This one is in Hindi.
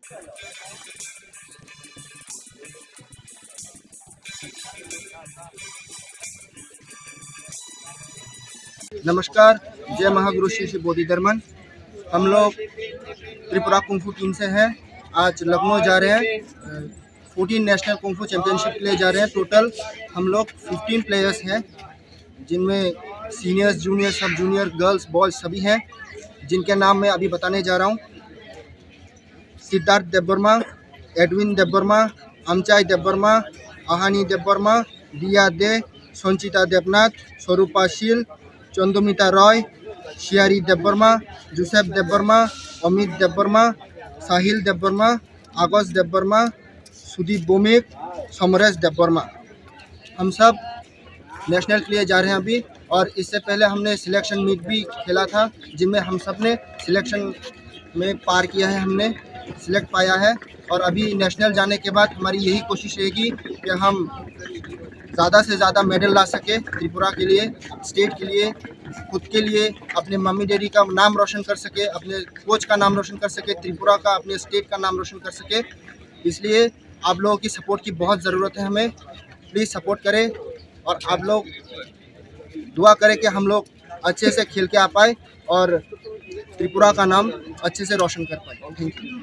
नमस्कार, जय महागुरु श्री श्री बोधि धर्मन। हम लोग त्रिपुरा कुंफू टीम से हैं। आज लखनऊ जा रहे हैं। 14 नेशनल कुंफू चैंपियनशिप के लिए जा रहे हैं। टोटल हम लोग 15 प्लेयर्स हैं, जिनमें सीनियर्स, जूनियर, सब जूनियर, गर्ल्स, बॉयज़ सभी हैं, जिनके नाम मैं अभी बताने जा रहा हूँ। सिद्धार्थ देबबर्मा, एडविन देबबर्मा, अमचाई देबबर्मा, आहानी देबबर्मा, दिया दे, संचिता देवनाथ, स्वरूपा शील, चंदुमिता रॉय, शियारी देबबर्मा, जोसेफ देबबर्मा, अमित देबबर्मा, साहिल देबबर्मा, आगोश देबबर्मा, सुदीप बोमिक, समरेश देबबर्मा। हम सब नेशनल के लिए जा रहे हैं अभी। और इससे पहले हमने सिलेक्शन मीट भी खेला था, जिनमें हम सब ने सिलेक्शन में पार किया है, हमने सिलेक्ट पाया है। और अभी नेशनल जाने के बाद हमारी यही कोशिश रहेगी कि हम ज़्यादा से ज़्यादा मेडल ला सके त्रिपुरा के लिए, स्टेट के लिए, खुद के लिए, अपने मम्मी डैडी का नाम रोशन कर सके, अपने कोच का नाम रोशन कर सके, त्रिपुरा का, अपने स्टेट का नाम रोशन कर सके। इसलिए आप लोगों की सपोर्ट की बहुत ज़रूरत है हमें। प्लीज़ सपोर्ट करें और आप लोग दुआ करें कि हम लोग अच्छे से खेल के आ पाए और त्रिपुरा का नाम अच्छे से रोशन कर पाए। Thank you.